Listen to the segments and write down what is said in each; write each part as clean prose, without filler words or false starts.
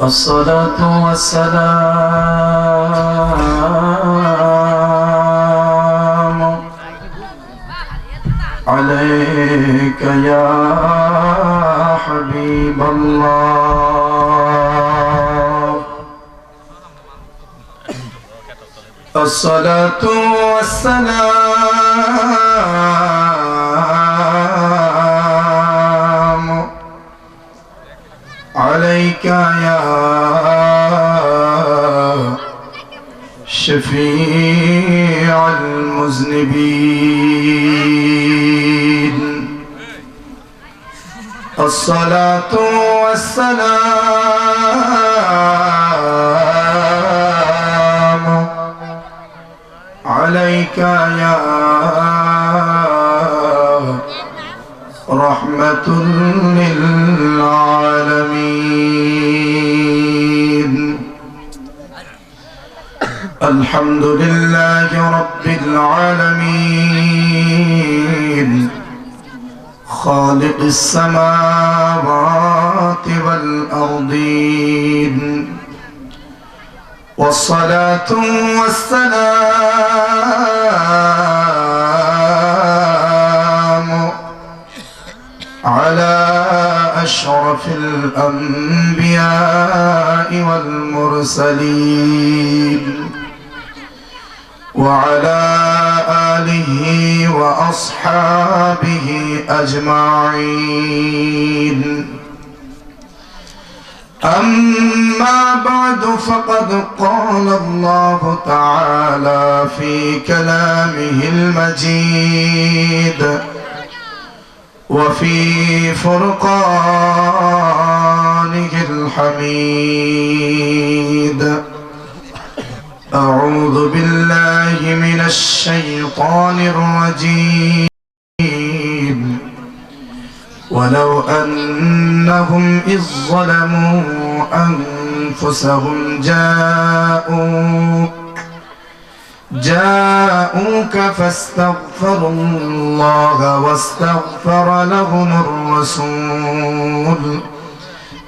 الصلاة والسلام عليك يا حبيب الله. الصلاة والسلام عليك يا شفيع المذنبين. الصلاة والسلام عليك يا رحمة للعالمين. الحمد لله رب العالمين خالق السماوات والأرضين. والصلاة والسلام على أشرف الأنبياء والمرسلين وعلى آله وأصحابه أجمعين. أما بعد فقد قال الله تعالى في كلامه المجيد وفي فرقانه الحميد. أعوذ بالله من الشيطان الرجيم. ولو أنهم إذ ظلموا أنفسهم جاءوك فاستغفروا الله واستغفر لهم الرسول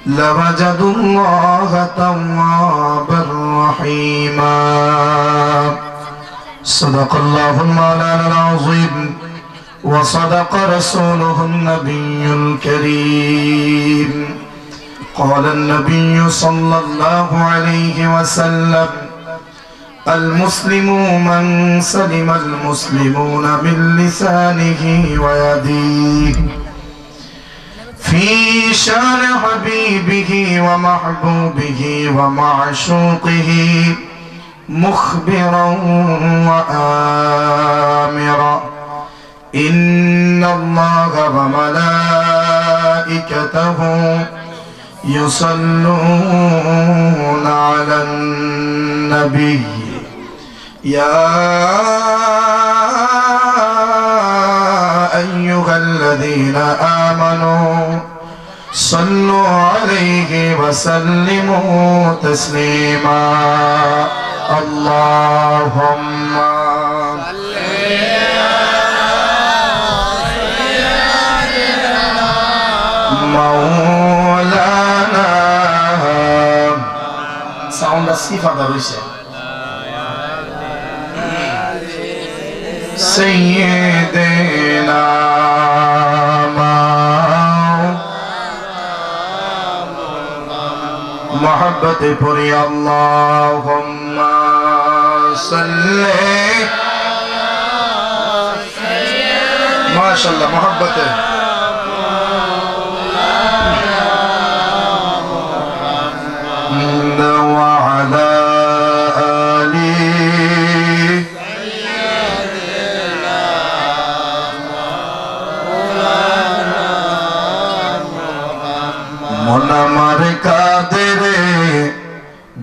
لوجدوا الله توابا رحيما. صدق الله المولانا العظيم وصدق رسوله النبي الكريم. قال النبي صلى الله عليه وسلم: المسلم من سلم المسلمون من لسانه ويديه في شان حبيبه ومحبوبه ومعشوقه مخبرا وآمرا إن الله وملائكته يصلون على النبي يا أيها الذين آمنوا صلوا عليه وسلموا تسليما. اللهم مولانا sound সিফাদা রইছে سيدنا محبت پوری اللهم صل ماشاءاللہ محبت ہے وعلى آله মন আমার কাঁদে রে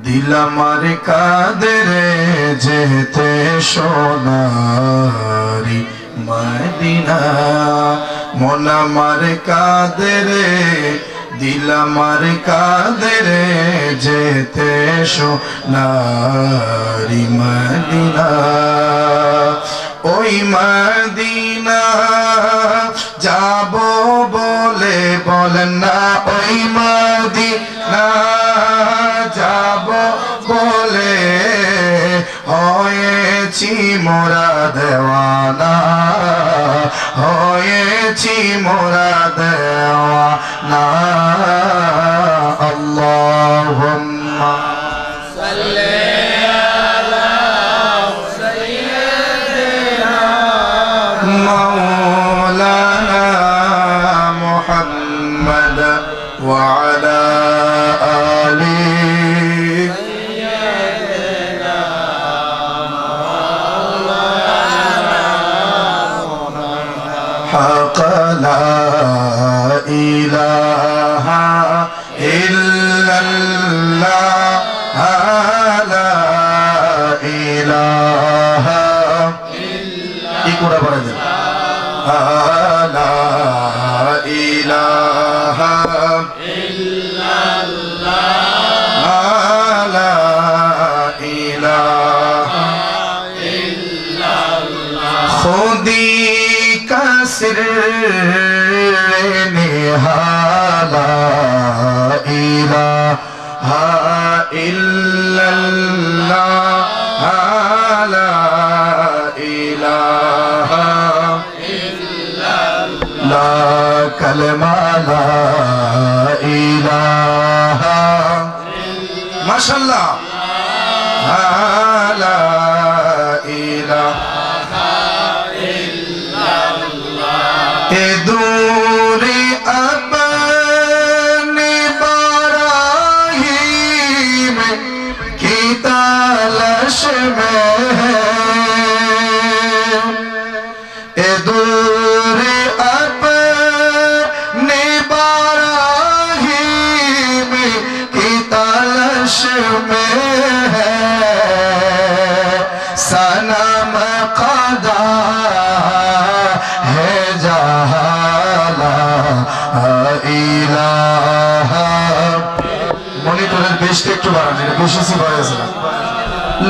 দিল আমার কাঁদে রে যেতে সোনারি মদিনা। মন আমার কাঁদে রে দিল আমার কাঁদে রে যেতে সোনারি মদিনা। ওই মদিনা যাব বলে বলেন না ওই মদিনা মোরা দেওয়ানা হয়েছি মোরা দেওয়ানা আল্লাহুম্মা সাল্লি আলা সাইয়্যিদিনা মাওলানা মুহাম্মদ ওয়া আলা আলি حق لا إله إلا الله لا إله إلا الله لا إله إلا الله لا إله إلا الله خودي سر نهالا إله إلا الله لا إله إلا الله لا كلمة لا إله ما شاء الله لا إله दूरी अपने बाराहीम की तलाश में है दूरी अपने बाराहीम की तलाश में है सनम कदा है মনিটরের বেশটা একটু বাড়ান, এটা বেশি সিপাই আছে না।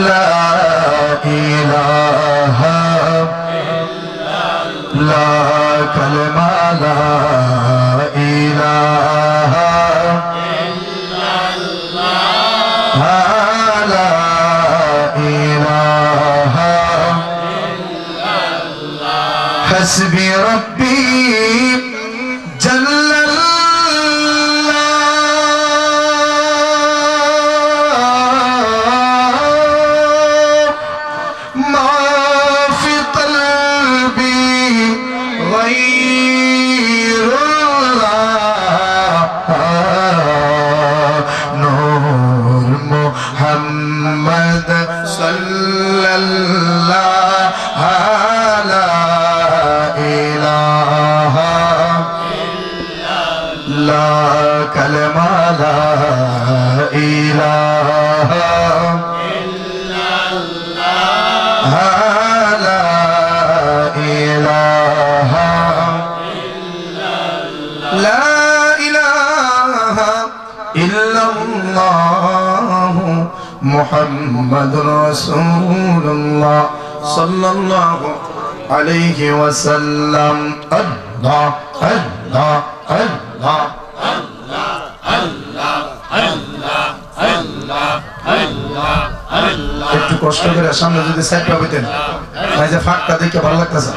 লা ইলাহা লা কালেমা লা ইলাহা ইল্লাল্লাহ লা ইলাহা ইল্লাল্লাহ হাসবি রব্বি জাল্লা محمد صلى الله لا إله إلا الله كلمة لا إله إلا الله لا إله إلا الله لا إله إلا الله محمد رسول الله صلى الله عليه وسلم الله الله الله الله الله الله الله الله الله একটু কষ্ট করে সামনে যদি সাইড পাবেন ভাই যে ফাঁকটা দেখে ভালো লাগতেছে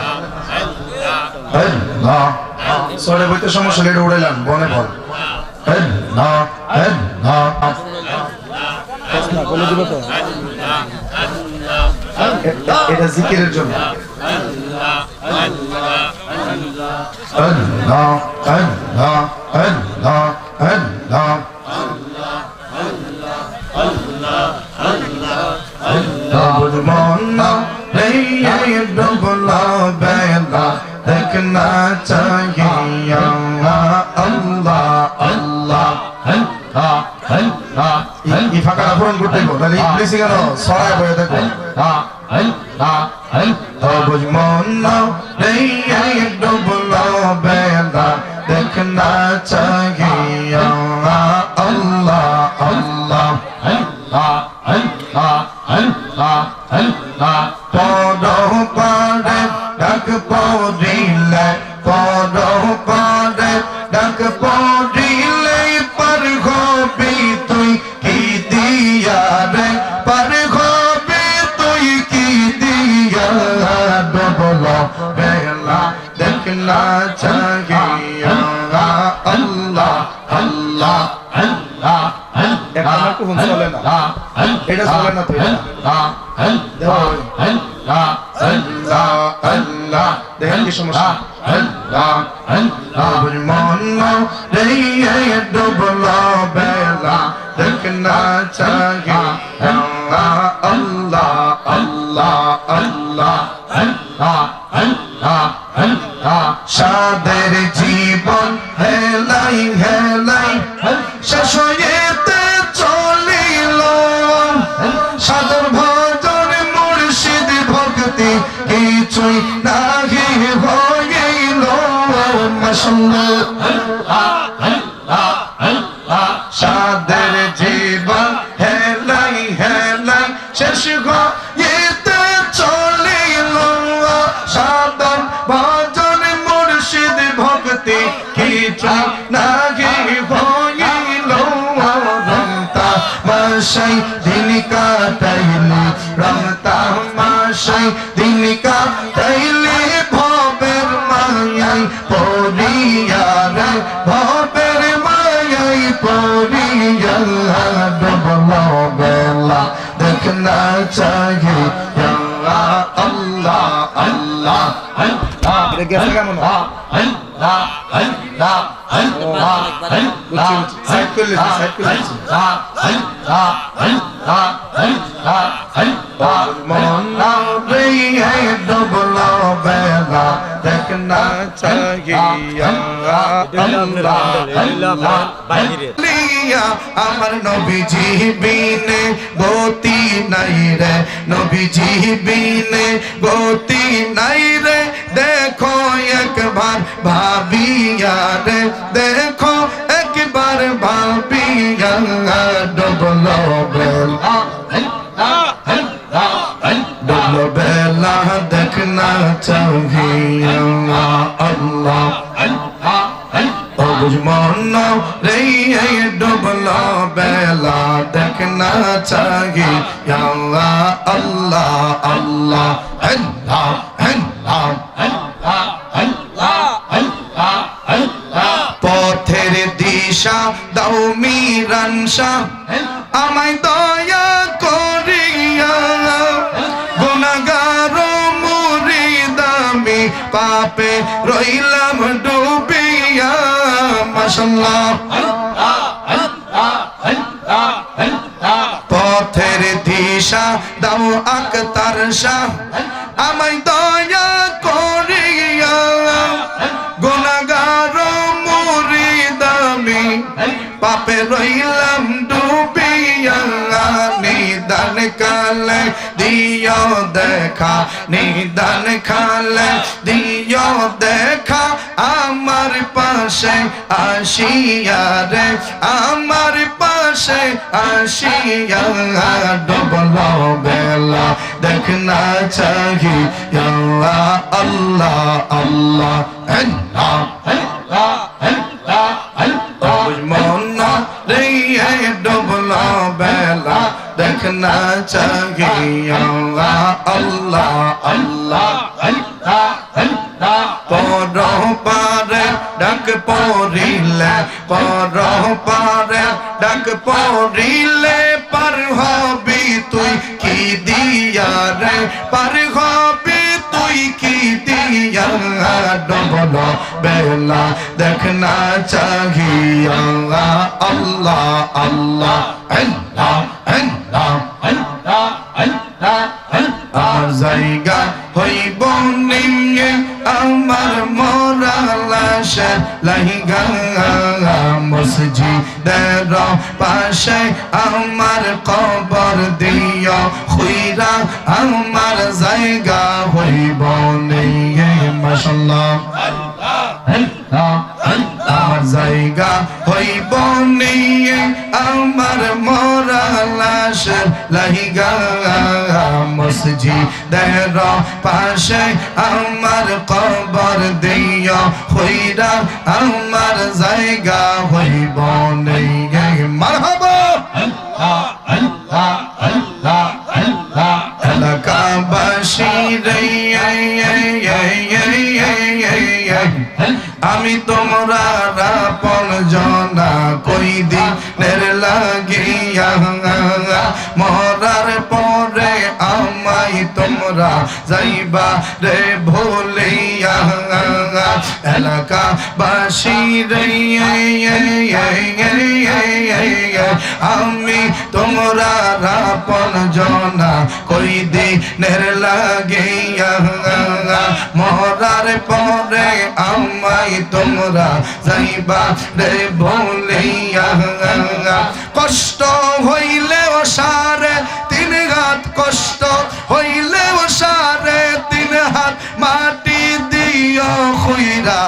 আল্লাহ সরে বইতে সমস্যা এটা উড়াইলাম বনে বল আল্লাহ আল্লাহ বলে দিব তো এটা জিকিরের জন্য আল্লাহ আল্লাহ আল্লাহ আল্লাহ আল্লাহ আল্লাহ আল্লাহ আল্লাহ আল্লাহ বুঝমনা রে ডুবলা বেলা দেখনা চাহিয়া আল্লাহ আল্লাহ আল্লাহ আল্লাহ এই ফাঁকাটা পূরণ করতে গো তাহলে ইংলিশে কেন সরায় বয়ে দেখো বুঝমনা রে ডুবলা বেলা দেখনা চাহিয়া আল্লাহ আল্লাহ আল্লাহ আল্লাহ আল্লাহ আল্লাহ পদহ পাড়ে ডাক পড়িলে পদহ পাড়ে ডাক পড়িলে পার হবি তুই কি দিয়া রে পার হবি তুই কি দিয়া चाहिए अल्लाह अल्लाह अल्लाह एक माइक्रोफोन चले ना এটা চলে না তো এটা अल्लाह अल्लाह দেখেন কি সমস্যা अल्लाह अल्लाह मन्ना रे डुबला बेला देखना चाहिए अल्लाह अल्लाह अल्लाह अल्लाह अल्लाह अल्लाह अल्लाह सादेर जीवन हेलाई हेलाई শেষ হইতে চলিল সাদর ভজন মুর্শিদ ভক্তি কিছুই নাহি হইল মাশাআল্লাহ সাদের জীবন হেলাই হেলাই শেষ হইতে চলিল সাদর ভজন মুর্শিদ ভক্তি কিছুই নাহি হইল রমতা মাশাই দিন কাটাইলি রমতা মাশাই দিন কাটাইলি ভবের মায়াই পড়িয়া রে ভবের মায়াই পড়িয়া ডুবলো বেলা দেখনা চাহি আল্লাহ আল্লাহ আল্লাহ আল্লাহ এটা গেছে কেমন আল্লাহ আল্লাহ আল্লাহ আল্লাহ সাইড করে আল্লাহ আল্লাহ আল্লাহ আল্লাহ আল্লাহ মন্না রে ডুবলো বেলা দেখনা চাহি আল্লাহ আল্লাহ আল্লাহ লিয়া আমার নবীজি বিনে গতি নাই রে নবীজি বিনে গতি নাই রে দেখো একবার ভাবিয়া রে দেখো একবার ভাবিয়া ডুবলো বেলা ডুবলো বেলা দেখনা চাহিয়ে আল্লাহ আল্লাহ ও বুঝমনো রে ডুবলো বেলা দেখনা চাহিয়ে আল্লাহ আল্লাহ আল্লাহ আল্লাহ আল্লাহ পথের দিশা দাও মিরানশা আমায় দয়া করিয়া গুনাহগার মুরিদ আমি পাপে রইলাম ডুবিয়া মাশাআল্লাহ পথের দিশা দাও আক্তার শাহ আমায় দয়া করিয়া গুনাহগার মুরিদ আমি পাপে রইলাম ডুবিয়া নিদান কালে দিও দেখা নিদান কালে দিও দেখা আমার পাশে আসিয়া রে আমার পাশে আসিয়া ডুবলো বেলা দেখনা চাহি আল্লাহ আল্লাহ আল্লাহ আল্লাহ আল্লাহ আল্লাহ আল্লাহ মন্না রে ডুবলো বেলা দেখনা চাহি আল্লাহ আল্লাহ আল্লাহ আল্লাহ আল্লাহ পর পারে ডাক পড়িলে পর পারে ডাক পড়িলে পার হবি তুই কি দিয়া রে পার হবি তুই কি দিয়া ডুবলো বেলা দেখনা চাহি আল্লাহ আল্লাহ আল্লাহ আল্লাহ আল্লাহ আল্লাহ আল্লাহ আর জায়গা হইব নিয়ে আমার মরা লাশে লাইগা মসজিদের পাশে আমার কবর দিও খুইরা আমার জায়গা হইব নিয়ে মাশাআল্লাহ আমার জায়গা হইব নিয়ে আমার মরা লাশে লাইগা মসজিদের পাশে আমার কবর দিও খুইরা আমার জায়গা হইব নিয়ে মারহাবা আল্লাহ আল্লাহ আল্লাহ আল্লাহ এলাকাবাসী রে তোমরা যাইবা রে ভুলিয়া এলাকাবাসী রে আমি তোমরা আপন জনা কই দিনের লাগিয়া মরার পরে আমায় তোমরা যাইবা রে ভুলিয়া কষ্ট হইলেও সারে তিন হাত কষ্ট হইলেও সারে তিন হাত মাটি দিও খুইরা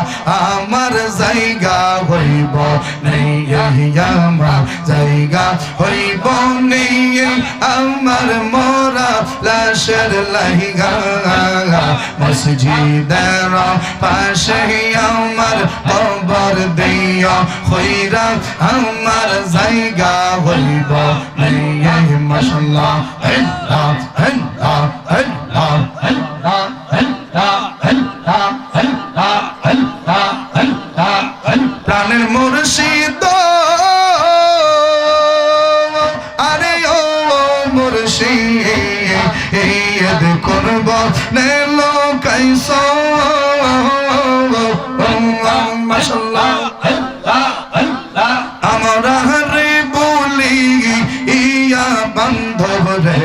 আমার জায়গা হইব নেই আমার জায়গা হইব নেই আমার মরা লাশের লাইগা মসজিদের পাশে আমার কবর দিও খুইরা আমার জায়গা হইব নেই মাশাআল্লাহ আল্লাহ আল্লাহ আল্লাহ আল্লাহ আল্লাহ আল্লাহ আল্লাহ আল্লাহ প্রাণের মুর্শিদ আরে ও মুর্শিদ করব নেলো কাইসো মাশাআল্লাহ আল্লাহ আল্লাহ আমরা রে বলি ইয়া বান্ধব রে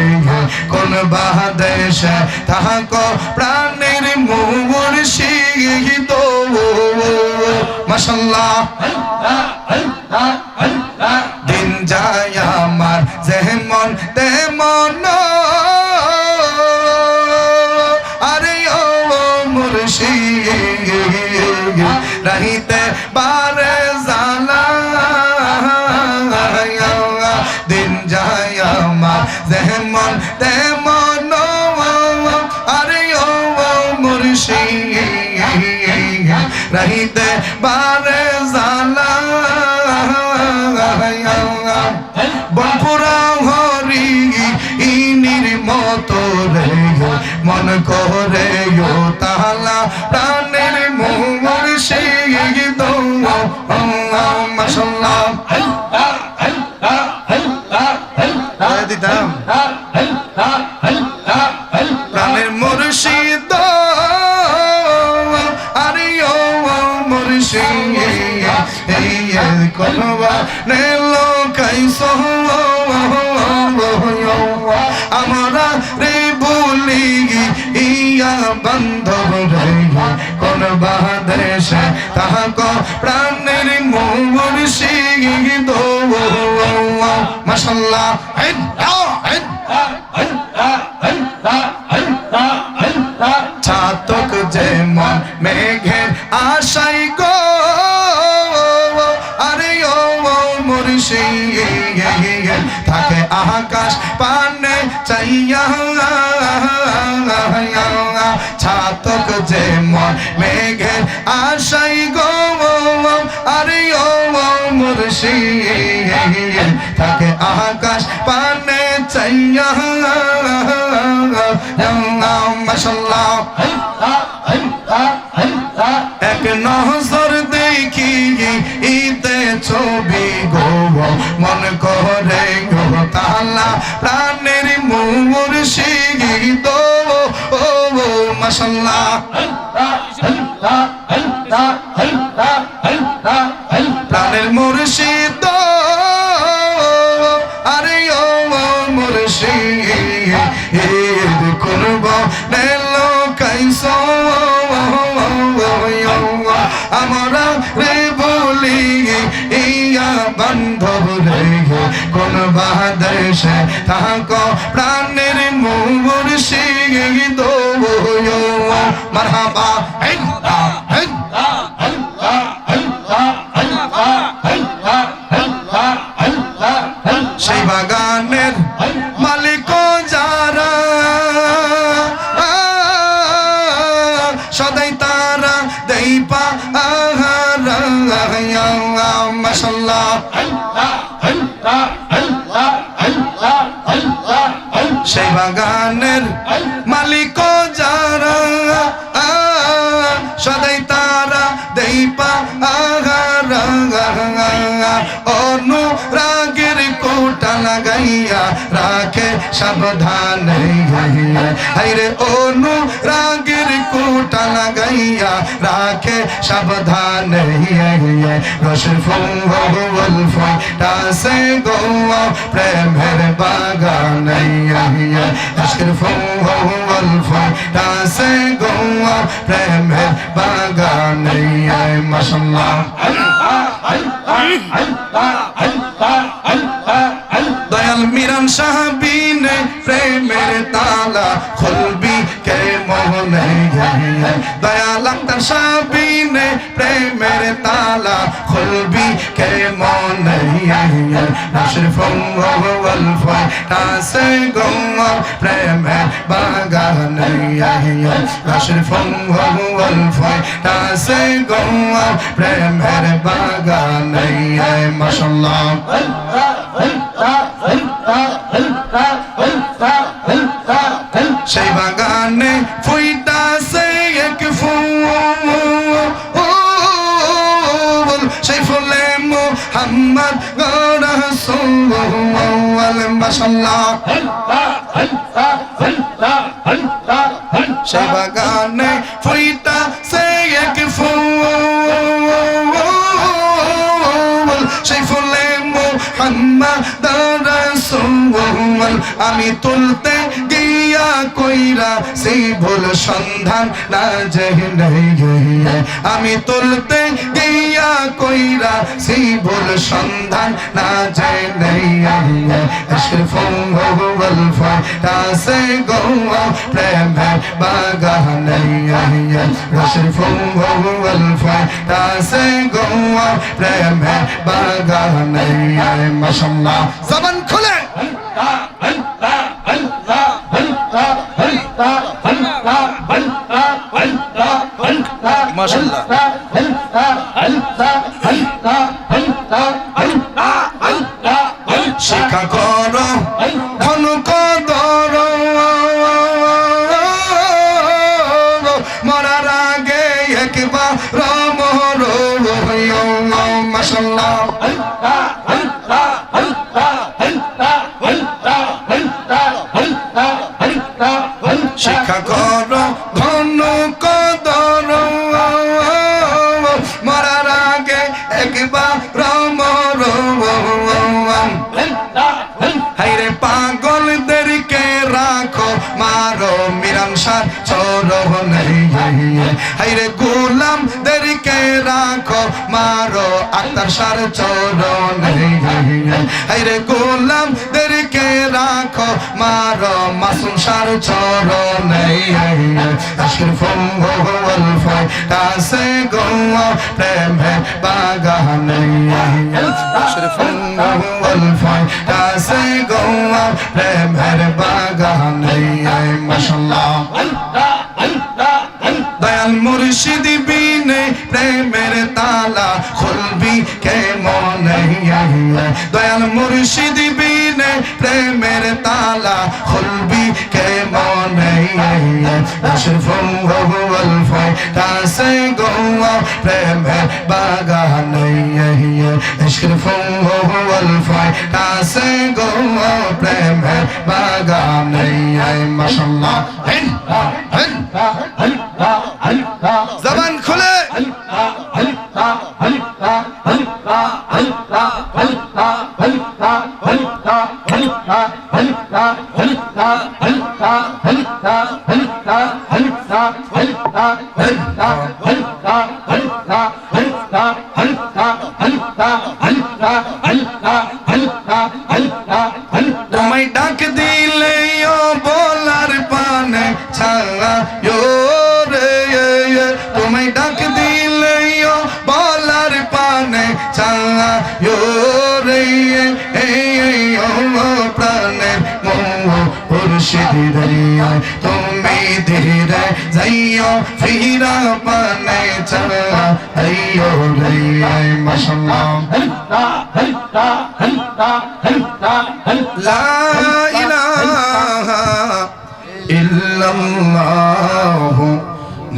কোন বাদেশে তাহাকো প্রাণের মুর্শিদ মাশাআল্লাহ দিন যায় আমার যেমন তেমন আরে ও মুর্শিদ রহিতে বারে জালা দিন যায় আমার যেমন তেমন আরে ও মুর্শিদ রহিতে বারে জালা বনপুরা হরি ইনির মতো রে মন করে তাহলা প্রাণের মুর্শিদ মাশাআল্লাহ দিতাম প্রাণের মুর্শিদ আরে ও মুর্শিদ কোনবা নেলো কাইসো আমরা রে বলি ইয়া বান্ধব রে কোন বাদেশে তাহাকো প্রাণের মুর্শিদ মাশাআল্লাহ ছাতক যেমন মেঘের আশাই গো আরে ও মুর্শিদ থাকে আকাশ পানে চাইয়া ছাতক যেমন মেঘের আশাই গো আরে ও মুর্শিদ থাকে আকাশ পানে চাইয়া মাশাআল্লাহ এক নজর দেখি ইতে ছবি গো মন করে গো তালা প্রাণের মুর্শিদ ও মাশাআল্লাহ প্রাণের মুর্শিদ আরে ও মুর্শিদ করব নেলো কাইসো আমরা রে বলি ইয়া বান্ধব রে কোন বাদেশে তাহাকো প্রাণের মুর্শিদ মারহাবা সেই বাগানের মালিক যারা সদাই তারা দেই পা মাশাআল্লাহ সেই বাগানের মালিক যারা সদাই তারা দেই পা অনুরাগের কোটা লাগাইয়া রাখ রাখে সাবধানে হাইরে অনুরাগের কোটা লাগাইয়া রাখে সাবধানে রসের ফুল ফোটাছে গো প্রেমের বাগানে আজকের ফুল ফোটাছে গো প্রেমের বাগানে মাশাআল্লাহ দয়াল মিরান সাহাবিনে প্রেমের তালা খুলবি কে মোহনে দয়াল আক্তার সাহাবিনে প্রেমের তালা খুলবি কে মনে রসের ফুল ফোটাছে গো প্রেমের বাগানে রসের ফুল ফোটাছে গো প্রেমের বাগানে মাশাআল্লাহ সেই বাগানে ফুইটাছে এক ফুল সেই ফুলে মুহাম্মদ রাসূল মাশাআল্লাহ সেই বাগানে ফুইটাছে এক ফুল সেই ফুলে মুহাম্মদ রাসূল আমি তুলতে গিয়া কইরা সেই ভুল সন্ধান না জেনে আমি তুলতে গিয়া কইরা সেই ভুল সন্ধান না জেনে আশকের ফুল ফোটাছে গো প্রেমের বাগানে রসের ফুল ফোটাছে গো প্রেমের বাগানে মাশাআল্লাহ জবান খুলে মাশাআল্লাহ শিক্ষা করো ধনুক ধরো মরার আগে একবার মরো মাশাআল্লাহ শিক্ষা করো ধনুক ধরো মরার আগে একবার মরো হাইরে পাগলদেরকে রাখো মারো মিরান শাহ চরণে হাইরে গোলামদেরকে রাখো মারো আক্তার শাহ চরণে হাইরে গোলামদেরকে রাখো মারো মাসুম শাহ চরণে আশকের ফুল ফোটাছে গো প্রেমের বাগানে আশকের ফুল ফোটাছে গো প্রেমের বাগানে মাশাআল্লাহ দয়াল মুর্শিদ বিনে প্রেমের তালা খুলবি কে মনে দয়াল মুর্শিদ বিনে প্রেমের তালা খুলবি কে মনে রসের ফুল ফোটাছে গো প্রেমের বাগানে ইশকের ফুল ফোটাছে গো প্রেমের বাগানে মাশাআল্লাহ জবান খুলে তোমায় ডাক দিলে ও বলার পানে ছাড়া তোমায় ডাক দিলে ও বলার পানে ছাড়া প্রাণের মুর্শিদ তুমি ধীরে যাইও ফিরা পানে ছাড়া মাশাআল্লাহ লা ইলাহা ইল্লাল্লাহ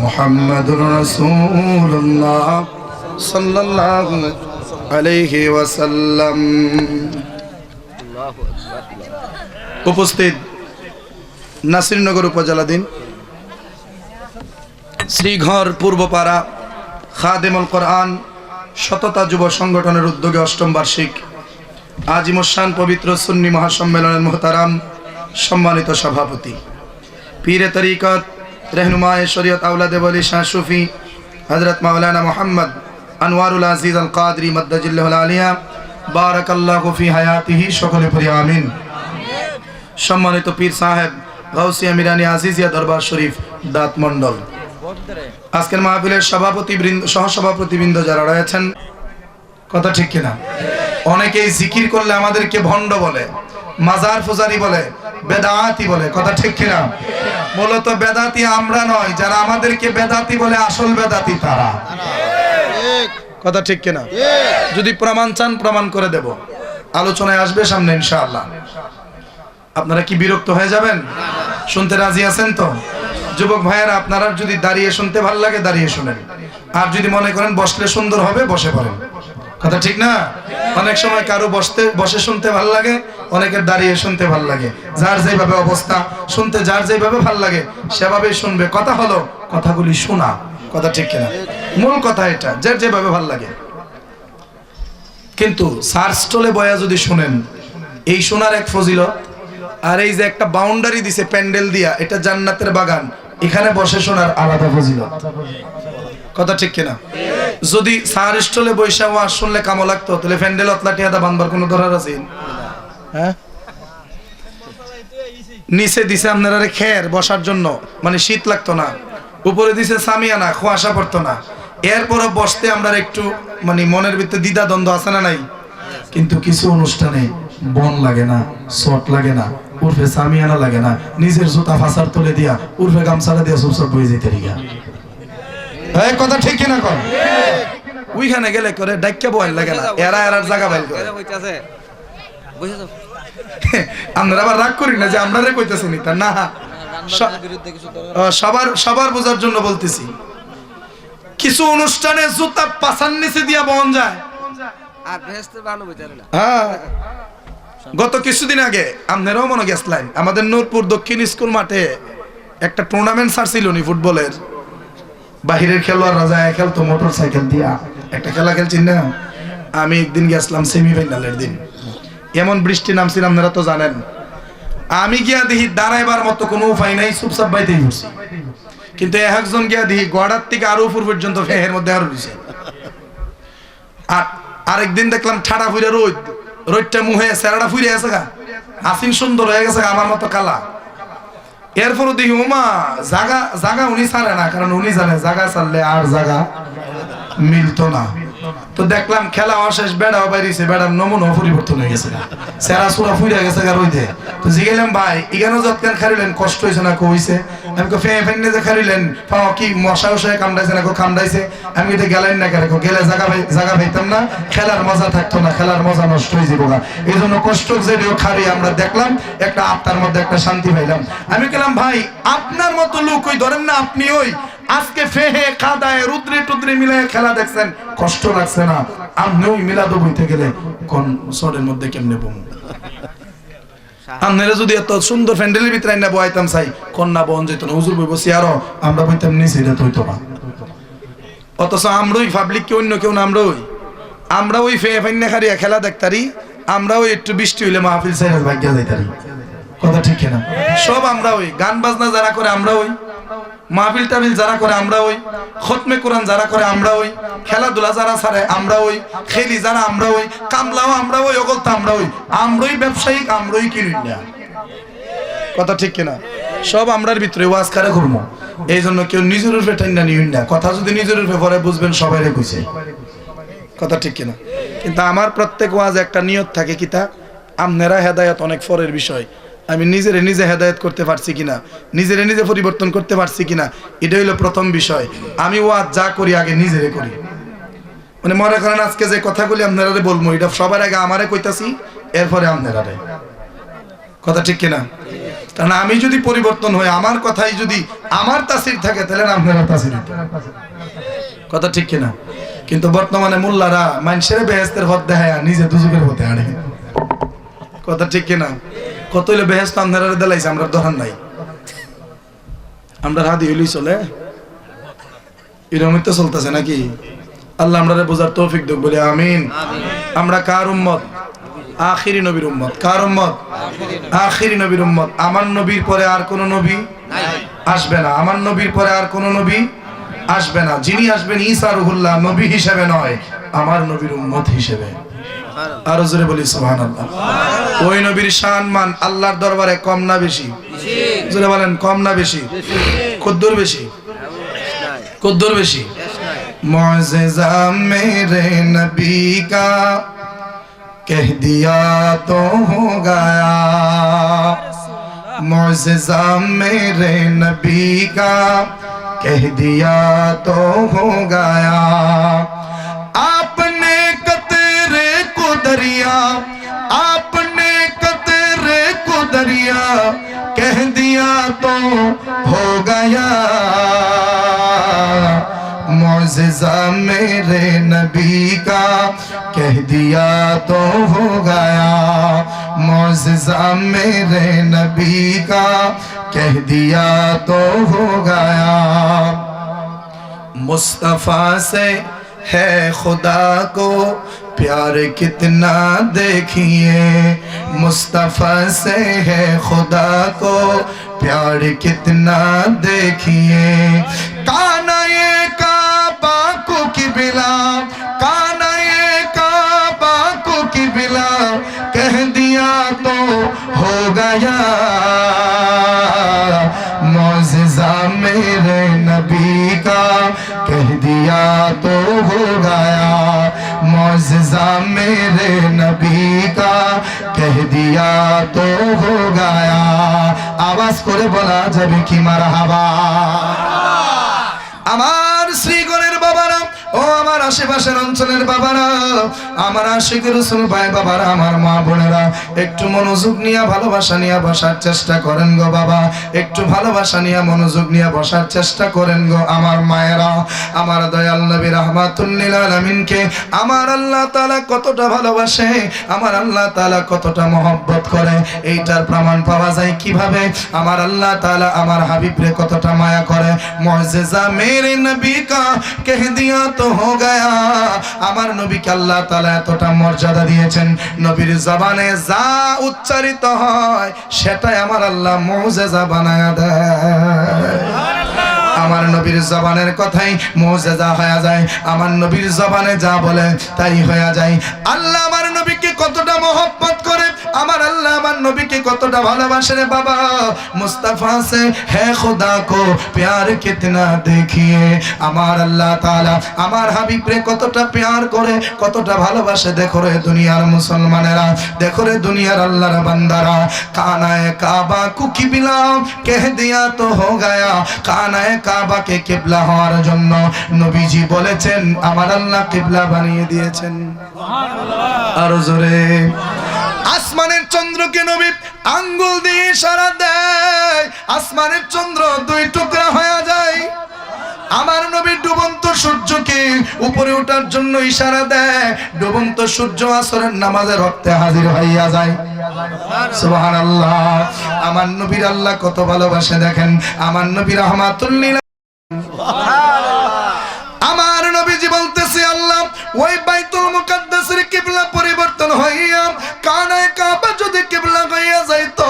মুহাম্মাদুর রাসূলুল্লাহ সাল্লাল্লাহু আলাইহি ওয়াসাল্লাম। উপস্থিত নাসিরনগর উপজেলাধীন শ্রীঘর পূর্বপাড়া খাদেমুল কোরআন সততা যুব সংগঠনের উদ্যোগে ৮ম বার্ষিক আজিমুসান পবিত্র সুন্নি মহাসম্মেলনের মোহতারাম সম্মানিত সভাপতি পীরে তরিকত रहनुमाए शरीयत औलाद वली शाह सूफी हजरत मौलाना मोहम्मद अनवारुल अजीज अल कादरी मद्दजिल्लहुल आलिया बारकाल्लाहु फी हयातिही सकले परि आमीन। सम्मानित पीर साहेब गौसिया मिरानी आजिजिया दरबार शरीफ दात मंडल आजकेर माहफिलेर सभापतिबृंद सहसभापतिबृंद যারা রয়েছেন কথা ঠিক কিনা অনেকেই জিকির করলে আমাদেরকে ভণ্ড বলে মাজার পূজারি বলে বেদাতি বলে কথা ঠিক কিনা মূলত বেদাতি আমরা নয় যারা আমাদেরকে বেদাতি বলে আসল বেদাতি তারা কথা ঠিক কিনা যদি প্রমাণ চান প্রমাণ করে দেব আলোচনায় আসবে সামনে ইনশাআল্লাহ। আপনারা কি বিরক্ত হয়ে যাবেন শুনতে রাজি আছেন তো যুবক ভাইয়েরা আপনারা যদি দাঁড়িয়ে শুনতে ভালো লাগে দাঁড়িয়ে শুনেন আর যদি মনে করেন বসলে সুন্দর হবে বসে পড়েন কথা ঠিক না অনেক সময় কারো বসে শুনতে ভালো লাগে অনেকের দাঁড়িয়ে শুনতে ভালো লাগে যার যেভাবে অবস্থা শুনতে যার যেভাবে ভালো লাগে সেভাবেই শুনবে কথা হলো কথাগুলি শোনা কথা ঠিক কিনা মূল কথা এটা যার যেভাবে ভালো লাগে কিন্তু সার্চ টলে বয়া যদি শুনেন এই শোনার এক ফজিলত আর এই যে একটা বাউন্ডারি দিছে প্যান্ডেল দিয়া এটা জান্নাতের বাগান এখানে বসে শোনার আলাদা ফজিলত কথা ঠিক কিনা যদি সার স্টলে বৈশা ওয়াজ শুনলে কামো লাগতো তাহলে প্যান্ডেল অতলাটিয়াদা বানবার কোনো দরকার আছে হ্যাঁ নিচে দিছে আপনারা খের বসার জন্য মানে শীত লাগতো না উপরে দিছে সামিয়ানা কুয়াশা পড়তো না এরপরও বসতে আমরা একটু মানে মনের ভিতরে দ্বিধা দ্বন্দ্ব আছে না নাই কিন্তু কিছু অনুষ্ঠানে বন লাগে না শট লাগে না উর্ফে সামিয়ানা লাগে না নিজের জুতা ফাসার তুলে দিয়া উর্ফে গামছাটা দিয়া চুপচাপ বয়ে যেতে রিগা এই কথা ঠিক কিনা কর ওইখানে গেলে করে ডাক্কা বয় লাগে না এরার জায়গা বাইল করে আমরা আবার রাগ করি না যে আমরা রে কইতেছি নি তা না সবার বোঝার জন্য বলতেছি কিছু অনুষ্ঠানে জুতা পাছার নিচে দিয়া বন যায় আর ভেস্তে ভালো বুঝারে না হ্যাঁ গত কিছুদিন আগে আপনারাও মনে গেছলেন আমাদের নূরপুর দক্ষিণ স্কুল মাঠে একটা টুর্নামেন্ট ছাড়ছিল নি ফুটবলের বাহিরের খেলোয়াড় রাজা খেলতো মোটরসাইকেল দিয়া একটা খেলা খেলছেন না আমি একদিন গেছিলাম সেমিফাইনালের দিন এমন বৃষ্টি নামছিল আপনারা তো জানেন আমি গিয়া দেখি দাঁড়াইবার মতো কোনো উপায় নাই চুপচাপ বাইতেই বসছি কিন্তু একজন গিয়া দেখি গড়ার থেকে আরো উপর পর্যন্ত ফেহের মধ্যে আরো রয়েছে আর আরেকদিন দেখলাম ঠাডা ফুইরা রোদটা মুহে সেরাটা ফুইরে গেছে গা হাসিন সুন্দর হয়ে গেছে আমার মতো কালা এরপরও দেখি ওমা জাগা উনি ছাড়ে না কারণ উনি জানে জাগা ছাড়লে আর জাগা মিলতো না তো দেখলাম খেলা অশেষ বেড়াও বাইরেছে বেড়ার নমুনা পরিবর্তন হয়ে গেছে সেরা সুরা ফুইরা গেছে গা রইতে তো জিগেলাম ভাই ইগানো যৎকান খারিলেন কষ্ট হয়েছে না কইছে আমি কো ফেনে যে খারিলেন পাও কি মশা উশায় কামড়াইছে না কো কামড়াইছে আমি তো গেলেন না করে কো গেলে জায়গা পাইতাম না খেলার মজা থাকতো না খেলার মজা নষ্ট হয়ে যাবো না এইজন্য কষ্ট যেও খারি আমরা দেখলাম একটা আত্মার মধ্যে একটা শান্তি পাইলাম আমি কইলাম ভাই আপনার মতো লোক ওই ধরেন না আপনি ওই আজকে ফেহে কাদায় রুদ্রে টুদ্রে মিলায় খেলা দেখছেন কষ্ট লাগছে না আপনি ওই মিলাদ বইতে গেলে কোন সরের মধ্যে কেমনে বম আপনারা যদি এত সুন্দর প্যান্ডেলের ভিতরে না বয়াইতাম চাই কন্যা বন যেত না হুজুর বই বসি আরো আমরা বইতাম নিচে এটা হইতো না অথচ আমরাই পাবলিক কে অন্য কেউ না আমরা ওই ফে ফাইন্না খারিয়া খেলা দেখতারি আমরা ওই একটু বৃষ্টি হইলে মাহফিল সাইরাজ ভাগ্যা যাইতারি কথা ঠিক না সব আমরা ওই গান বাজনা যারা করে আমরা ওই মাহফিল টাবিল যারা করে আমরা ওই খতমে কোরআন যারা করে আমরা ওই খেলাধুলা যারা ছাড়ে আমরা ওই খেলি যারা আমরা ওই কামলাও আমরা ওই অগলতা আমরা ওই আমরাই ব্যবসায়িক আমরাই কিনি না কথা ঠিক কিনা সব আমরার ভিতরে ওয়াজ কারে করবো এই জন্য কেউ নিজের উপরে ঠান্ডা নিউন না কথা যদি নিজের উপরে পরে বুঝবেন সবাই কইছে কথা ঠিক কিনা কিন্তু আমার প্রত্যেক ওয়াজ একটা নিয়ত থাকে কিতা আপনারা হেদায়েত অনেক পরের বিষয় আমি নিজে হেদায়েত করতে পারছি কিনা নিজে পরিবর্তন করতে পারছি কিনা এটা হলো প্রথম বিষয় আমি ওয়াজ যা করি আগে নিজেরে করি মানে মনে করেন আজকে যে কথাগুলি আপনারা বলবো এটা সবার আগে আমারে কইতাছি এরপরে আপনারা কথা ঠিক কিনা কারণ আমি যদি পরিবর্তন হই আমার কথাই যদি আমার তাসির থাকে তাহলে আপনারা তাসির কথা ঠিক কিনা কিন্তু বর্তমানে মোল্লারা মানুষের বেহেশতের পথ দেখায় নিজে দুজকের পথে আনে কথা ঠিক কিনা কত হইলে বেহেস্ত আপনারা দেলাইছে আমরা ধরান নাই আমরা হাদি হইলেই চলে এরকমই তো চলতেছে নাকি আল্লাহ আমরা বোঝার তৌফিক দেব বলে আমিন আমরা কার উম্মত আখিরি নবীর উম্মত কার উম্মত আখিরি নবীর উম্মত আমার নবীর পরে আর কোন নবী আসবে না আমার নবীর পরে আর কোন নবী আসবে না যিনি আসবেন ঈসা রুহুল্লাহ নবী হিসেবে নয় আমার নবীর উম্মত হিসেবে আর জোরে বলি সুবহানাল্লাহ ওই নবীর সম্মান আল্লাহর দরবারে কম না বেশি জোরে বলেন কম না বেশি কদ্দুর বেশি কদ্দুর বেশি मुआज़िज़ा मेरे नबी का कह दिया तो हो गया मुआज़िज़ा मेरे नबी का कह दिया तो हो गया आपने कतरे को दरिया आपने कतरे को दरिया कह दिया तो हो गया मुआज़िज़ा मेरे नबी का कह दिया तो हो गया मुआज़िज़ा मेरे नबी का कह दिया तो हो गया मुस्तफ़ा से है खुदा को प्यार कितना देखिए मुस्तफ़ा से है खुदा को प्यार कितना देखिए काना ये काबा को किबला काना ये काबा को किबला कह दिया तो हो गया मुआज़िज़ा मेरे नबी का कह दिया तो हो गया मुआज़िज़ा मेरे नबी का कह दिया तो हो गया आवाज করে বলা যাবে কি মারহাবা আমার শ্রীগণের বাবারা ও আমার আশেপাশের অঞ্চলের বাবারা আমার আশিকের রাসূল ভাই বাবারা আমার মা বোনেরা একটু মনোযোগ নিয়ে ভালোবাসা নিয়ে বসার চেষ্টা করেন গো বাবা একটু ভালোবাসা নিয়ে মনোযোগ নিয়ে বসার চেষ্টা করেন গো আমার মায়েরা আমার দয়াল নবী রাহমাতুল লিল আলামিনকে আমার আল্লাহ তাআলা কতটা ভালোবাসে আমার আল্লাহ তাআলা কতটা মহব্বত করে এইটার প্রমাণ পাওয়া যায় কিভাবে আমার আল্লাহ তাআলা আমার হাবিবরে কতটা মায়া করে মুআজ্জিজা মেরে নবী কা কহ দিয়া তো হো গয়া আমার নবীকে আল্লাহ তাআলা এতটা মর্যাদা দিয়েছেন নবীর জবানে যা উচ্চারিত হয় সেটাই আমার আল্লাহ মুআজ্জিজা বানায়া দেয় আমার নবীর জবানের কথাই মুআজ্জিজা হয়ে যায় আমার নবীর জবানে যা বলে তাই হয়ে যায় আল্লাহ আমার নবীকে কতটা মহব্বত করে আমার আল্লাহ আমার নবীকে কতটা ভালোবাসে রে বাবা মুস্তাফা সে হে খুদা কো প্যার কিতনা দেখিয়ে আমার আল্লাহ তাআলা আমার হাবিবরে কতটা প্যার করে কতটা ভালোবাসে দেখো রে দুনিয়ার মুসলমানেরা দেখো রে দুনিয়ার আল্লাহর বান্দারা কানায়ে কাবা কো কিবলা কহ দিয়া তো হো গয়া কানায়ে কাবা কে কিবলা হওয়ার জন্য নবীজি বলেছেন আমার আল্লাহ কিবলা বানিয়ে দিয়েছেন সুবহানাল্লাহ আর জোরে আসমানের চন্দ্রকে নবী আঙ্গুল দিয়ে ইশারা দেয় আসমানের চন্দ্র দুই টুকরা হয়ে যায় আমার নবী ডুবন্ত সূর্যকে উপরে ওঠার জন্য ইশারা দেয় ডুবন্ত সূর্য আসরের নামাজের ওয়াক্তে হাজির হইয়া যায় সুবহানাল্লাহ আমার নবীর আল্লাহ কত ভালোবাসে দেখেন আমার নবী রাহমাতুল লিল আমার নবীজি বলতেছে আল্লাহ ওই বাইতুল মুকাদ্দাসের কিবলা পরিবর্তন হইয়া কানায়ে কাবা যদি কিবলা হইয়া যাইতো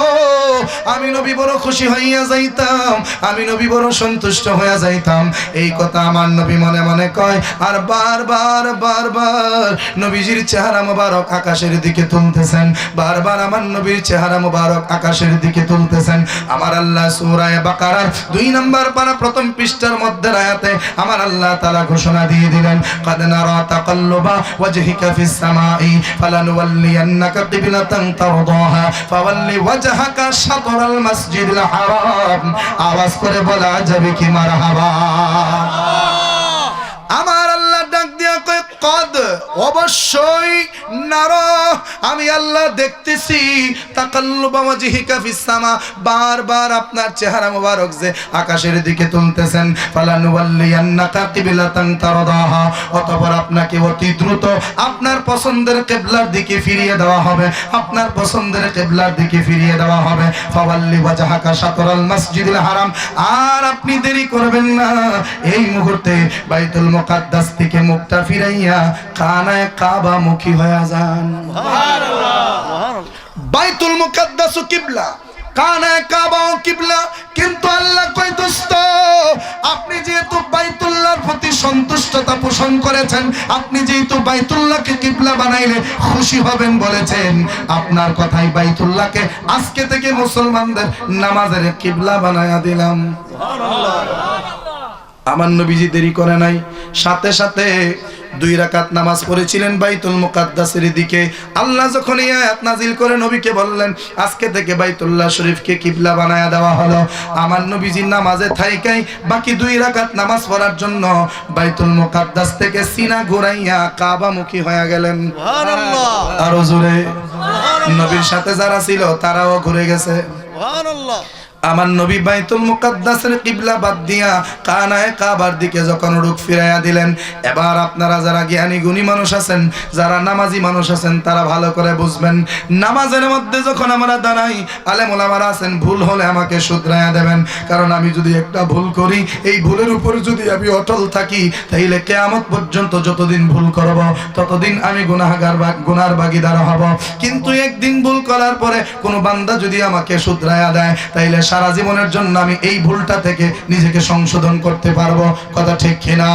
আমি নবী বড় খুশি হইয়া যাইতাম আমি নবী বড় সন্তুষ্ট হইয়া যাইতাম এই কথা আমার নবী মনে মনে কয় আর বারবার বারবার নবীজির চেহারা মোবারক আকাশের দিকে তুলতেছেন বারবার আমার নবীর চেহারা মোবারক আকাশের দিকে তুলতেছেন আমার আল্লাহ সূরা বাকারার 2 নম্বর পারা প্রথম পৃষ্ঠার মধ্যে আয়াতে আমার আল্লাহ তাআলা ঘোষণা দিয়ে দিলেন قد نرى تقلب وجهك في السماء فلنولينك قبلة ترضاها فول وجهك شطر المسجد الحرام আওয়াজ করে বলা যাবে কি মারহাবা আমার আল্লাহ ডাক দিয়া কয় কদ অবশ্যই নারা আমি আল্লাহ দেখতেছি তাকাল্লুবা ওয়াজহিকা ফিস সামা বারবার আপনার চেহারা মোবারক যে আকাশের দিকে তুলতেছেন ফালানুওয়াল্লিয়ান্নাকা কিবলাতান তারদাহা অতঃপর আপনাকে অতি দ্রুত আপনার পছন্দের কিবলার দিকে ফিরিয়ে দেওয়া হবে আপনার পছন্দের কিবলার দিকে ফিরিয়ে দেওয়া হবে ফাওয়াল্লি ওয়াজহাকা শাতরাল মসজিদুল হারাম আর আপনি দেরি করবেন না এই মুহূর্তে বাইতুল মুকাদ্দাস থেকে মুখটা ফিরাইয়া কানায়ে কাবা মুখী হয়ে যান সুবহানাল্লাহ বাইতুল মুকাদ্দাস কিবলা কানায়ে কাবা কিবলা কিন্তু আল্লাহ কয় দোস্ত আপনি যেহেতু বাইতুল্লাহর প্রতি সন্তুষ্টতা পোষণ করেছেন আপনি যেহেতু বাইতুল্লাহকে কিবলা বানাইলে খুশি হবেন বলেছেন আপনার কথাই বাইতুল্লাহকে আজকে থেকে মুসলমানদের নামাজের কিবলা বানায়া দিলাম সুবহানাল্লাহ আমার নবীজি দেরি করে নাই সাথে সাথে 2 রাকাত নামাজ পড়েছিলেন বাইতুল মুকাদ্দাসের দিকে আল্লাহ যখন এই আয়াত নাজিল করে নবীকে বললেন আজকে থেকে বাইতুল্লাহ শরীফকে কিবলা বানায়া দেওয়া হলো আমার নবীজি নামাজে থাইকাই বাকি 2 রাকাত নামাজ পড়ার জন্য বাইতুল মুকাদ্দাস থেকে সিনা ঘুরাইয়া কাবামুখী হয়ে গেলেন সুবহানাল্লাহ আর জোরে নবীর সাথে যারা ছিল তারাও ঘুরে গেছে সুবহানাল্লাহ আমার নবী বাইতুল মুকাদ্দাসের কিবলা বাদ দিয়া কানায়ে কাবার দিকে যখন রুখ ফিরাইয়া দিলেন এবার আপনারা যারা জ্ঞানী গুণী মানুষ আছেন যারা নামাজি মানুষ আছেন তারা ভালো করে বুঝবেন নামাজের মধ্যে যখন আমরা দাঁড়াই আলেম ওলামারা আছেন ভুল হলে আমাকে শুধরাইয়া দেবেন কারণ আমি যদি একটা ভুল করি এই ভুলের উপর যদি আমি অটল থাকি তাইলে কিয়ামত পর্যন্ত যতদিন ভুল করব ততদিন আমি গুনার ভাগীদার হব কিন্তু একদিন ভুল করার পরে কোন বান্দা যদি আমাকে শুধরাইয়া দেয় তাইলে সারা জীবনের জন্য আমি এই ভুলটা থেকে নিজেকে সংশোধন করতে পারবো কথা ঠিক কিনা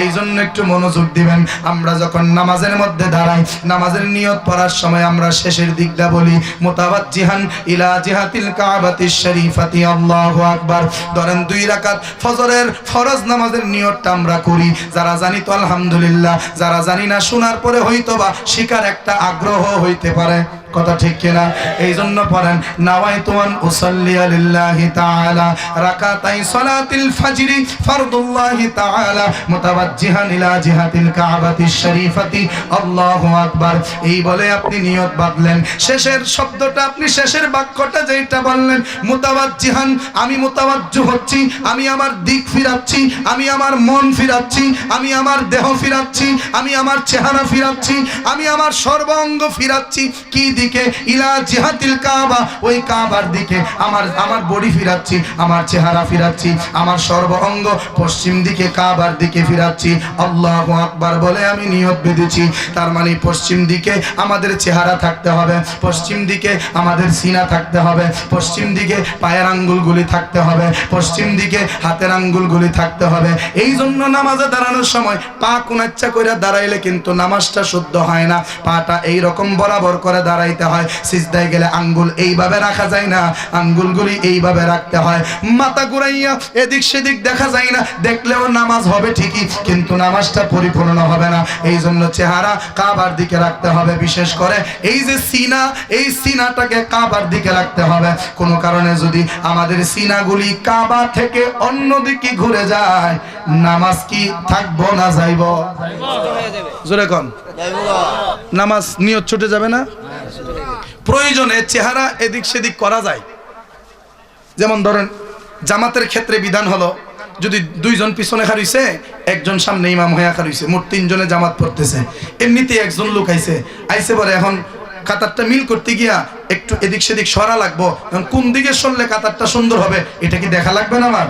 এই জন্য একটু মনোযোগ দিবেন আমরা যখন নামাজের মধ্যে দাঁড়াই নামাজের নিয়ত পড়ার সময় আমরা শেষের দিকটা বলি মুতাওয়াজ্জিহান ইলা জিহাতিল কাবাতিশ শরীফাতি আল্লাহু আকবার ধরেন 2 রাকাত ফজরের ফরজ নামাজের নিয়তটা আমরা করি যারা জানি তো আলহামদুলিল্লাহ যারা জানি না শোনার পরে হয়তোবা শিকার একটা আগ্রহ হইতে পারে কথা ঠিক কিনা এই জন্য পড়েন নাওয়াইতু আন উসাল্লি লিল্লাহি তাআলা রাকাতাই সালাতিল ফজরি ফরদুল্লাহি তাআলা মুতাওয়াজ্জিহান ইলা জিহাতিল কাবাতিশ শরীফাতি আল্লাহু আকবার এই বলে আপনি নিয়ত বাঁধলেন শেষের শব্দটা আপনি শেষের বাক্যটা যেটা বললেন মুতাওয়াজ্জিহান আমি মুতাওয়াজ্জু হচ্ছি আমি আমার দিক ফিরাচ্ছি আমি আমার মন ফিরাচ্ছি আমি আমার দেহ ফিরাচ্ছি আমি আমার চেহারা ফিরাচ্ছি আমি আমার সর্বাঙ্গ ফিরাচ্ছি কি দিকে ইলা জিহাতিল কাবা ওই কাবার দিকে আমার বডি ফিরাচ্ছি আমার চেহারা ফিরাচ্ছি আমার সর্ব অঙ্গ পশ্চিম দিকে কাবার দিকে ফিরাচ্ছি আল্লাহু আকবার বলে আমি নিয়ত বেঁধেছি তার মানে পশ্চিম দিকে আমাদের চেহারা থাকতে হবে পশ্চিম দিকে আমাদের সিনা থাকতে হবে পশ্চিম দিকে পায়ের আঙ্গুলগুলি থাকতে হবে পশ্চিম দিকে হাতের আঙ্গুলগুলি থাকতে হবে এই জন্য নামাজে দাঁড়ানোর সময় পা কোনাচ্চা করে দাঁড়াইলে কিন্তু নামাজটা শুদ্ধ হয় না পাটা এই রকম বরাবর করে দাঁড়াইতে হয় সিজদায় গেলে আঙ্গুল এইভাবে রাখা যায় না আঙ্গুলগুলি এইভাবে রাখতে হয় মাথা ঘুরাইয়া এদিক সেদিক দেখা যায় না দেখলেও নামাজ হবে ঠিকই কিন্তু নামাজটা পরিপূর্ণ হবে না এই জন্য চেহারা কাবার দিকে রাখতে হবে বিশেষ করে এই যে সিনা এই সিনাটাকে কাবার দিকে রাখতে হবে কোনো কারণে যদি আমাদের সিনাগুলি কাবা থেকে অন্য দিকে ঘুরে যায় নামাজ কি থাকবো না যাইব জোরে কোন নামাজ নিয়ত ছুটে যাবে না প্রয়োজনে চেহারা এদিক সেদিক করা যায় যেমন ধরেন জামাতের ক্ষেত্রে বিধান হলো যদি 2 জন পিছনে খাড়িছে একজন সামনে ইমাম হয়ে খাড়িছে মোট 3 জনে জামাত পড়তেছে এমনিতে একজন লোক আইছে পরে এখন কাতারটা মিল করতে গিয়া একটু এদিক সেদিক সরা লাগবো কোন দিকে সরলে কাতারটা সুন্দর হবে এটা কি দেখা লাগবে না আমার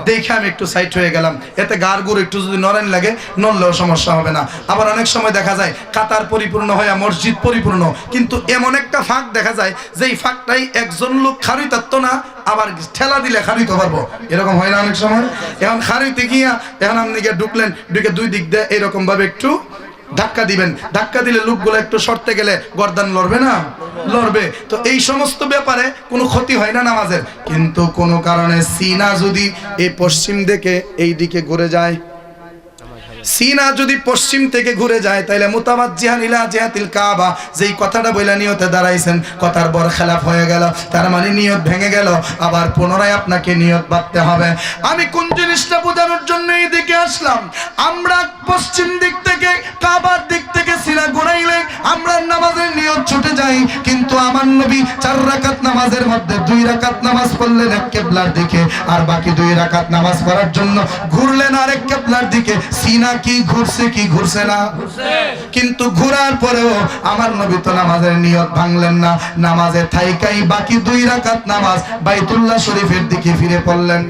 দেখে আমি একটু সাইড হয়ে গেলাম এতে গার গুড় একটু যদি নড়ান লাগে নড়লেও সমস্যা হবে না আবার অনেক সময় দেখা যায় কাতার পরিপূর্ণ হয়ে মসজিদ পরিপূর্ণ কিন্তু এমন একটা ফাঁক দেখা যায় যেই ফাঁকটাই একজন লোক খাড়ি থাকতো না আবার ঠেলা দিলে খাড়িতে পারবো এরকম হয় না অনেক সময় এখন খাড়িতে গিয়া এখন আপনি গিয়ে ঢুকলেন ঢুকে 2 দিক দিয়ে এরকম ভাবে একটু ধাক্কা দিবেন ধাক্কা দিলে লোকগুলো একটু সরতে গেলে গর্দান লড়বে না লড়বে তো এই সমস্ত ব্যাপারে কোনো ক্ষতি হয় না নামাজের কিন্তু কোনো কারণে সিনা যদি এই পশ্চিম দিকে এই দিকে ঘুরে যায় সিনা যদি পশ্চিম থেকে ঘুরে যায় তাহলে মুতাওয়াজ্জিহান ইলা জিহাতিল কাবা, যেই কথাটা বইলা নিয়তে দাঁড়াইছেন কথার বরখেলাফ হয়ে গেল, তার মানে নিয়ত ভেঙে গেল। আবার পুনরায় আপনাকে নিয়ত বাঁধতে হবে। আমি কোন জিনিসটা বোঝানোর জন্য এই দিকে আসলাম, আমরা পশ্চিম দিক থেকে কাবার দিক থেকে সিনা ঘুরাইলে আমরা নামাজের নিয়ত ছুটে যাই, কিন্তু আমার নবী 4 রাকাত নামাজের মধ্যে 2 রাকাত নামাজ পড়লেন এক কিবলার দিকে, আর বাকি 2 রাকাত নামাজ পড়ার জন্য ঘুরলেন আরেক কিবলার দিকে। সিনা কি ঘুরছে কি ঘুরছে না? কিন্তু ঘোরার পরেও আমার নবী তো নামাজের নিয়ত ভাঙলেন না, নামাজে থাইকাই বাকি 2 রাকাত নামাজ বাইতুল্লাহ শরীফের দিকে ফিরে পড়লেন।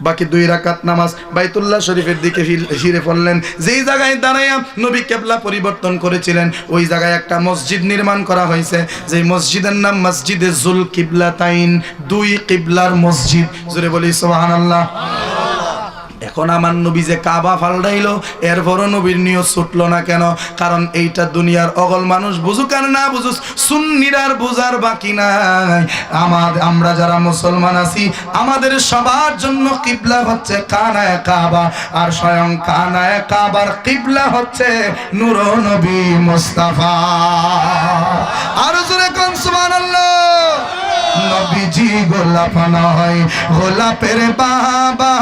বাকি 2 রাকাত নামাজ বাইতুল্লাহ শরীফের দিকে ফিরে পড়লেন। যেই জায়গায় দাঁড়াইয়া নবী কিবলা পরিবর্তন করেছিলেন ওই জায়গায় একটা মসজিদ নির্মাণ করা হয়েছে, যে মসজিদের নাম মসজিদে জুল কিবলাতাইন, 2 কিবলার মসজিদ। জোরে বলি সুবহানাল্লাহ। এখন আমার নবী যে কাবা ফালদাইলো এরপরও নবীর নিয়ত ছুটলো না কেন? কারণ এইটা দুনিয়ার অগল মানুষ বুঝুক আর না বুঝুক, সুন্নিরার বুঝার বাকি নাই। আমরা যারা মুসলমান আছি আমাদের সবার জন্য কিবলা হচ্ছে কানায়ে কাবা, আর স্বয়ং কানায়ে কাবার কিবলা হচ্ছে নূর নবী মুস্তাফা। আর জোরে কোন সুবহানাল্লাহ। নবীজি গোলাপ নয় গোলাপের বাবা,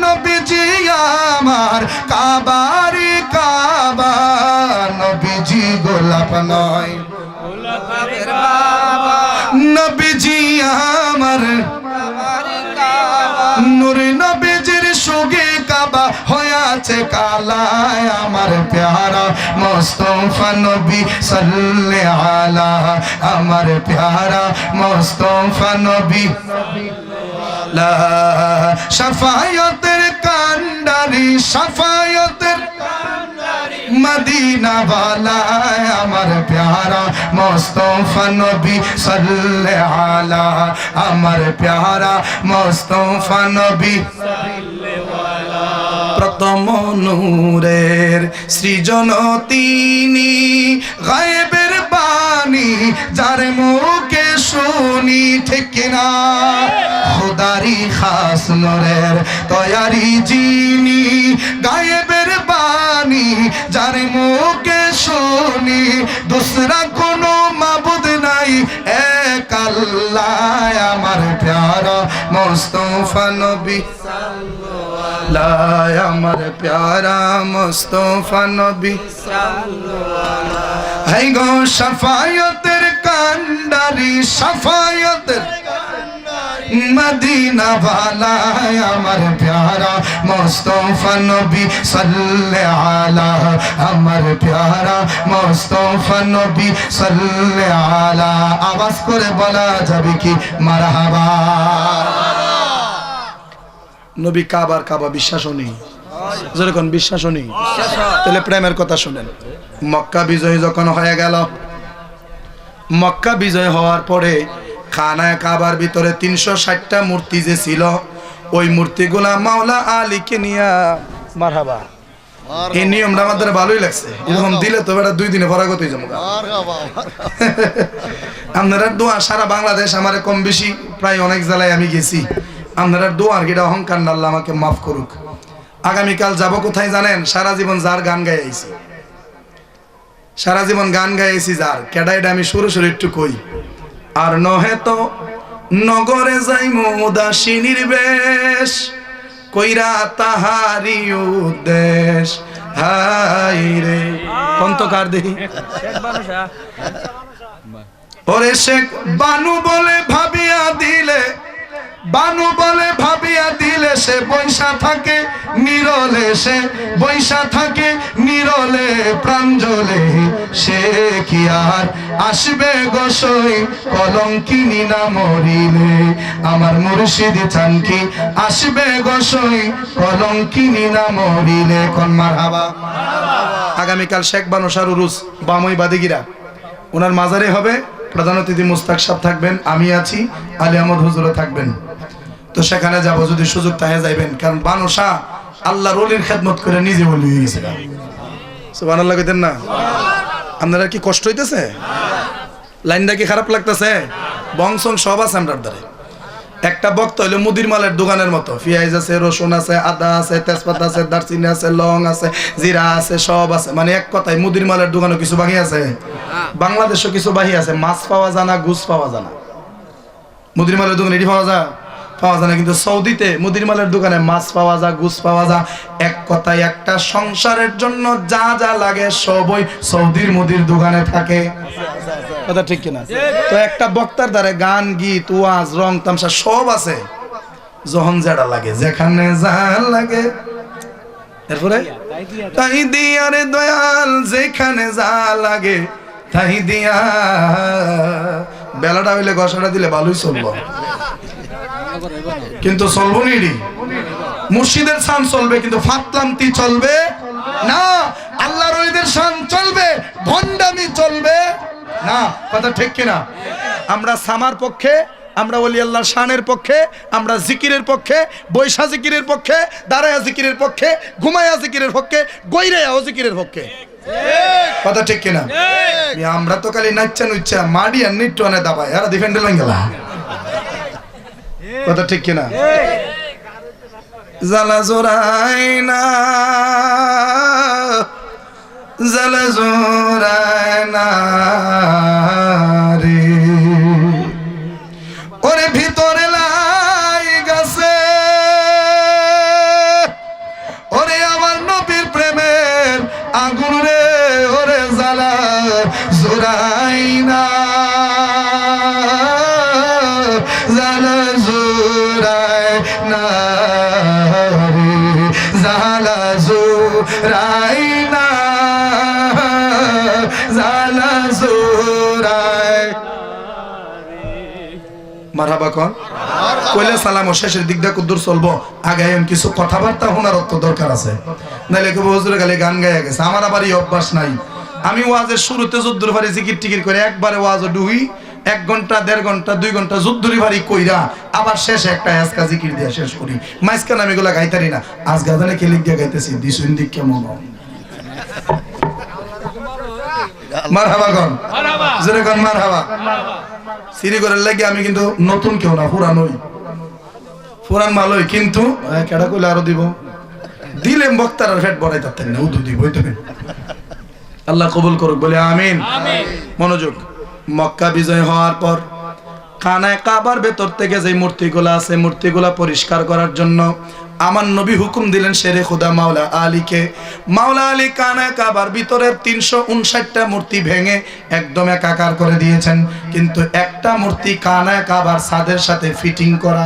নবীজি আমার কাবারি কাবা। নবীজি গোলাপ নয় গোলাপের বাবা, নবীজি আমার কাবারি কাবা। নূর নবীজির সঙ্গে কাবা হয়েছে কালায়, আমার প্যারা মুস্তাফা নবী সাল্লাল্লাহু আলা, আমার প্যারা মুস্তাফা নবী লা শাফায়াতের কান্ডারি, শাফায়াতের মদিনা वाला, আমার প্যারা মুস্তাফা নবী সাল্লাল্লাহু আলা, আমার প্যারা মুস্তাফা নবী সাল্লাল্লাহু আলা। প্রথম নূরের সৃজন তিনি, গায়েবের বাণী যার মুখে শুনি, ঠিক না? খোদারি খাস নূরের তৈয়ারি যিনি, গায়েবের বাণী যার মুখে শুনি, দুসরা কোনো মাবুদ নাই এক আল্লাহ, আমার প্যারা মুস্তাফা নবী সাল্লাল্লাহু আলা, আমার প্যারা মুস্তাফা নবী সাল্লাল্লাহু আলা। হে গো শাফায়াতের কান্ডারি, শাফায়াতের মদিনা वाला, আমার প্যারা মুস্তাফা নবী সাল্লাল্লাহু আলা, আমার প্যারা মুস্তাফা নবী সাল্লাল্লাহু আলা। আওয়াজ করে বলা যাবে কি মারহাবা। নবী কাবার কাবা বিশ্বাসও নেই, যেরকম বিশ্বাসও নেই। তাহলে প্রেমের কথা শুনেন। মক্কা বিজয় যখন হয়ে গেল, মক্কা বিজয় হওয়ার পরে খানায়ে কাবার ভিতরে 360টা মূর্তি যে ছিল ওই মূর্তিগুলা মাওলা আলীকে নিয়া মারহাবা। এই নিয়মটা আমাদের ভালোই লাগছে, এরকম দিলে তো বেটা 2 দিনে ফরাগত হয়ে যাবো। আপনারা দোয়া, সারা বাংলাদেশ আমার কম বেশি প্রায় অনেক জেলায় আমি গেছি, আপনারা দোয়ার গেটা অহংকার না, আল্লাহ আমাকে মাফ করুক। আগামীকাল যাব কোথায় জানেন? সারা জীবন যার গান গাই আইছি, সারা জীবন গান গাই আইছি যার, কেডা এটা আমি শুরু একটু কই। আর নহে তো নগরে যাইমু উদাসীনির বেশ, কইরা তাহারি উদ্দেশ, হাই রে কন্তকার দেহি ওরে শেখ বানু বলে ভাবিয়া দিলে, বানু বলে ভাবিয়া দিলে সে বৈশা থাকে নিরলে, সে বৈশা থাকে নিরলে প্রাঞ্জলে, সে কি আর আসবে গোসই কলঙ্কিনী না মরিলে, আমার মুর্শিদ চান কি আসবে গোসই কলঙ্কিনী না মরিলে। কোন মারহাবা। আগামীকাল শেখ বানু শাহ উরুস বামই বাদিগিরা, ওনার মাজারে হবে। প্রধান অতিথি মুস্তাক সাহেব থাকবেন, আমি আছি, আলী আহমদ হুজুরও থাকবেন। তো সেখানে যাব, যদি সুযোগ থাকে যাইবেন, কারণ বানু শাহ আল্লাহর ওলির খেদমত করে নিজে ওলি হয়ে গেছে। সুবহানাল্লাহ কইতেন না? আপনারা কি কষ্ট হইতেছে? লাইনটা কি খারাপ লাগতেছে? বংশং সব আছে আমরার দ্বারে। একটা বক্তা হইলো মুদির মালের দোকানের মতো, পেঁয়াজ আছে, রসুন আছে, আদা আছে, তেজপাতা আছে, দারচিনি আছে, লং আছে, জিরা আছে, সব আছে। মানে এক কথায় মুদির মালের দোকানে কিছু বাকি আছে, বাংলাদেশও কিছু বাকি আছে। মাছ পাওয়া যায় না, গুছ পাওয়া যায় না। মুদির মালের দোকানে এটি পাওয়া যায় না, কিন্তু সৌদিতে মুদির মালের দোকানে মাছ পাওয়া যায়, গুছ পাওয়া যায়। এক কথায় একটা সংসারের জন্য যা যা লাগে সবই সৌদির মুদির দোকানে থাকে। কথা ঠিক কিনা? তো একটা বক্তার দ্বারা গান, গীত, ওয়াজ, রং তামসা সব আছে। যখন যেটা লাগে, যেখানে যা লাগে, এরপরে তাই দিয়া রে দয়াল, যেখানে যা লাগে তাই দিয়া। বেলাটা হইলে গসাটা দিলে ভালোই চলবো, কিন্তু চলবো নিডি। মুর্শিদের শান চলবে, কিন্তু ফাতলামতি চলবে না। আল্লাহর ওলিদের শান চলবে, ভণ্ডামি চলবে না। কথা ঠিক কিনা? আমরা সামার পক্ষে, আমরা ওলি আল্লাহর শানের পক্ষে, আমরা জিকিরের পক্ষে, বৈশা জিকিরের পক্ষে, দাঁড়ায়া জিকিরের পক্ষে, ঘুমায়া জিকিরের পক্ষে, গৈরায়াও জিকিরের পক্ষে। কথা ঠিক কিনা? আমরা তো খালি নাচ্চা নুচ্চা মাডি আর নিট্টু আনে দাবায়, এরা ডিফেন্ডে লাইন গেলা। কথা ঠিক কিনা? জালা জোরাই না, জালা জোরাই না রে, ওরে ভিতরে লাই গেছে, ওরে আমার নবীর প্রেমের আগুন রে, ওরে জালা জোরাই না, জালা জোরাই না রে, জালা জোরাই না, জালা জোরাই। মারহাবা কোন কইলে সালাম শেষের দিক দিয়ে কুদ্দুর চলবো, আগে কিছু কথাবার্তা শোনার অর্থ দরকার আছে। নাইলে কেউ হুজুরে গালি গান গাইয়া গেছে। আমার আবার এই অভ্যাস নাই। আমি ওয়াজের শুরুতে যুদ্ধর ভারি জিকির টিকির করে একবারে ওয়াজ ডুই 1 ঘন্টা 1.5 ঘন্টা 2 ঘন্টা যুদ্ধরি ভারি কইরা আবার শেষে একটা আজকা জিকির দিয়া শেষ করি। মাইসকান আমি এগুলা গাইতারি না। আজ গাদানে কেলিক দিয়া গাইতেছি, দিশুন দিক কেমন। মারহাবা কোন, জোরে কোন মারহাবা। সিরি করার লাগে আমি কিন্তু নতুন কেউ না, পুরানোই। পুরান ভালোই, কিন্তু কেডা কইলে আরো দিব, দিলে বক্তার ফেট বড়াই তাতেন না, উদু দিব। আল্লাহ কবুল করুক, বলে আমিন। মনোযোগ। মক্কা বিজয় হওয়ার পর খানায় কাবার ভেতর থেকে যে মূর্তিগুলা আছে, মূর্তিগুলা পরিষ্কার করার জন্য আমার নবী হুকুম দিলেন শেরে খুদা মাওলা আলীকে। মাওলা আলী খানায় কাবার ভিতরের 359টা মূর্তি ভেঙে একদম একাকার করে দিয়েছেন, কিন্তু একটা মূর্তি খানায় কাবার ছাদের সাথে ফিটিং করা।